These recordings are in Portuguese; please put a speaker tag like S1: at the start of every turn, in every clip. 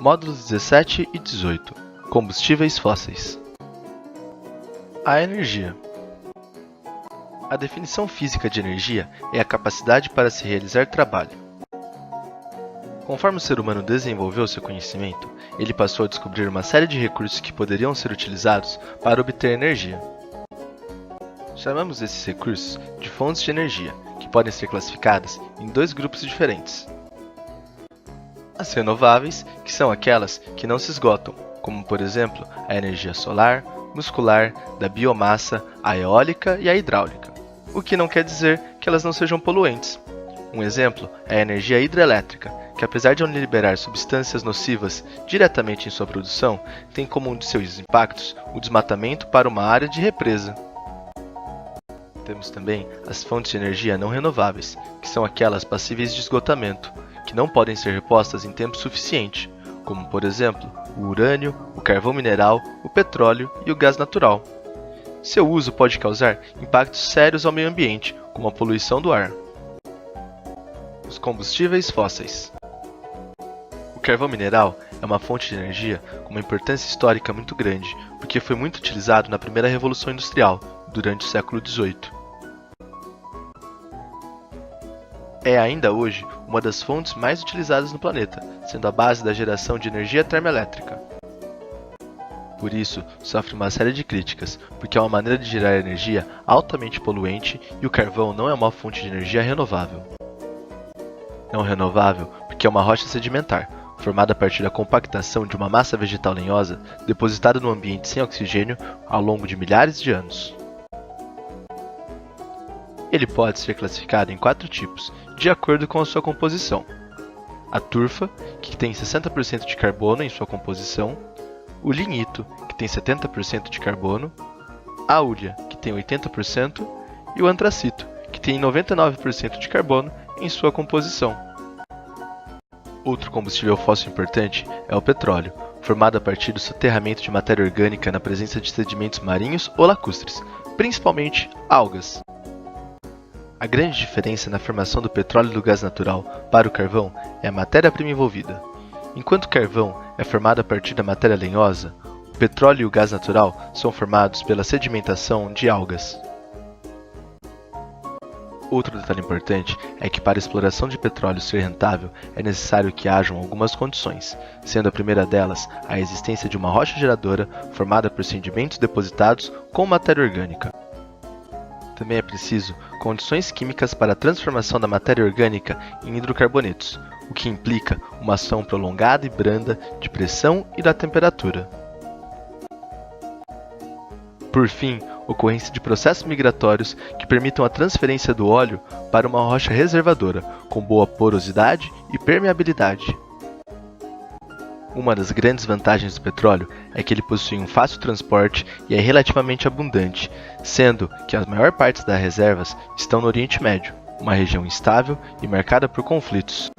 S1: Módulos 17 e 18. Combustíveis fósseis. A energia. A definição física de energia é a capacidade para se realizar trabalho. Conforme o ser humano desenvolveu seu conhecimento, ele passou a descobrir uma série de recursos que poderiam ser utilizados para obter energia. Chamamos esses recursos de fontes de energia, que podem ser classificadas em dois grupos diferentes. As renováveis, que são aquelas que não se esgotam, como por exemplo a energia solar, muscular, da biomassa, a eólica e a hidráulica, o que não quer dizer que elas não sejam poluentes. Um exemplo é a energia hidrelétrica, que apesar de não liberar substâncias nocivas diretamente em sua produção, tem como um de seus impactos o desmatamento para uma área de represa. Temos também as fontes de energia não renováveis, que são aquelas passíveis de esgotamento, que não podem ser repostas em tempo suficiente, como por exemplo o urânio, o carvão mineral, o petróleo e o gás natural. Seu uso pode causar impactos sérios ao meio ambiente, como a poluição do ar. Os combustíveis fósseis. O carvão mineral é uma fonte de energia com uma importância histórica muito grande, porque foi muito utilizado na primeira Revolução Industrial, durante o século XVIII. É ainda hoje uma das fontes mais utilizadas no planeta, sendo a base da geração de energia termoelétrica. Por isso, sofre uma série de críticas, porque é uma maneira de gerar energia altamente poluente e o carvão não é uma fonte de energia renovável. Não renovável porque é uma rocha sedimentar, formada a partir da compactação de uma massa vegetal lenhosa depositada no ambiente sem oxigênio ao longo de milhares de anos. Ele pode ser classificado em 4 tipos, de acordo com a sua composição. A turfa, que tem 60% de carbono em sua composição, o lignito, que tem 70% de carbono, a hulha, que tem 80%, e o antracito, que tem 99% de carbono em sua composição. Outro combustível fóssil importante é o petróleo, formado a partir do soterramento de matéria orgânica na presença de sedimentos marinhos ou lacustres, principalmente algas. A grande diferença na formação do petróleo e do gás natural para o carvão é a matéria-prima envolvida. Enquanto o carvão é formado a partir da matéria lenhosa, o petróleo e o gás natural são formados pela sedimentação de algas. Outro detalhe importante é que para a exploração de petróleo ser rentável é necessário que hajam algumas condições, sendo a primeira delas a existência de uma rocha geradora formada por sedimentos depositados com matéria orgânica. Também é preciso condições químicas para a transformação da matéria orgânica em hidrocarbonetos, o que implica uma ação prolongada e branda de pressão e da temperatura. Por fim, ocorrência de processos migratórios que permitam a transferência do óleo para uma rocha reservadora, com boa porosidade e permeabilidade. Uma das grandes vantagens do petróleo é que ele possui um fácil transporte e é relativamente abundante, sendo que as maior parte das reservas estão no Oriente Médio, uma região instável e marcada por conflitos.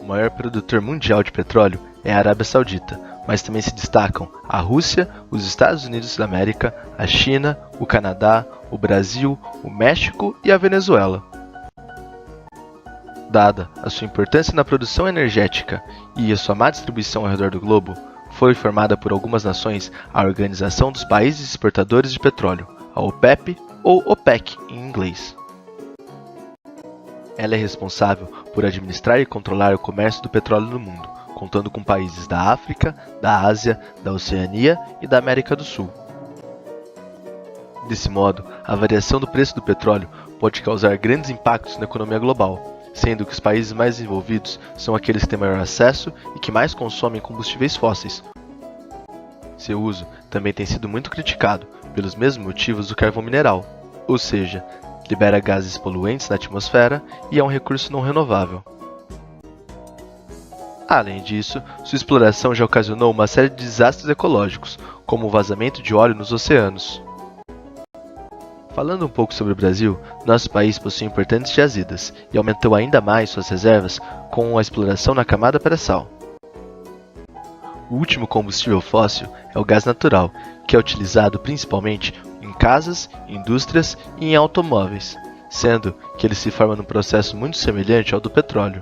S1: O maior produtor mundial de petróleo é a Arábia Saudita, mas também se destacam a Rússia, os Estados Unidos da América, a China, o Canadá, o Brasil, o México e a Venezuela. Dada a sua importância na produção energética e a sua má distribuição ao redor do globo, foi formada por algumas nações a Organização dos Países Exportadores de Petróleo, a OPEP ou OPEC em inglês. Ela é responsável por administrar e controlar o comércio do petróleo no mundo, contando com países da África, da Ásia, da Oceania e da América do Sul. Desse modo, a variação do preço do petróleo pode causar grandes impactos na economia global, sendo que os países mais desenvolvidos são aqueles que têm maior acesso e que mais consomem combustíveis fósseis. Seu uso também tem sido muito criticado, pelos mesmos motivos do carvão mineral, ou seja, libera gases poluentes na atmosfera e é um recurso não renovável. Além disso, sua exploração já ocasionou uma série de desastres ecológicos, como o vazamento de óleo nos oceanos. Falando um pouco sobre o Brasil, nosso país possui importantes jazidas e aumentou ainda mais suas reservas com a exploração na camada pré-sal. O último combustível fóssil é o gás natural, que é utilizado principalmente em casas, indústrias e em automóveis, sendo que ele se forma num processo muito semelhante ao do petróleo.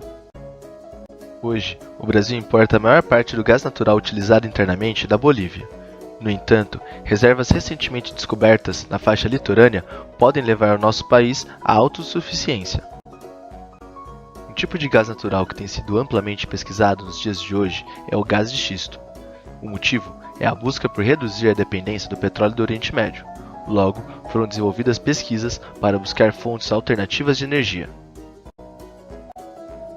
S1: Hoje, o Brasil importa a maior parte do gás natural utilizado internamente da Bolívia. No entanto, reservas recentemente descobertas na faixa litorânea podem levar o nosso país à autossuficiência. Um tipo de gás natural que tem sido amplamente pesquisado nos dias de hoje é o gás de xisto. O motivo é a busca por reduzir a dependência do petróleo do Oriente Médio. Logo, foram desenvolvidas pesquisas para buscar fontes alternativas de energia.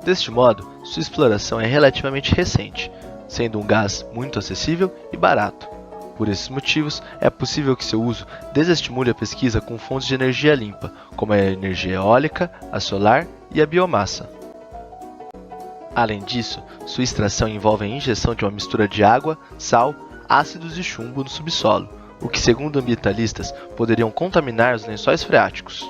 S1: Deste modo, sua exploração é relativamente recente, sendo um gás muito acessível e barato. Por esses motivos, é possível que seu uso desestimule a pesquisa com fontes de energia limpa, como a energia eólica, a solar e a biomassa. Além disso, sua extração envolve a injeção de uma mistura de água, sal, ácidos e chumbo no subsolo, o que, segundo ambientalistas, poderiam contaminar os lençóis freáticos.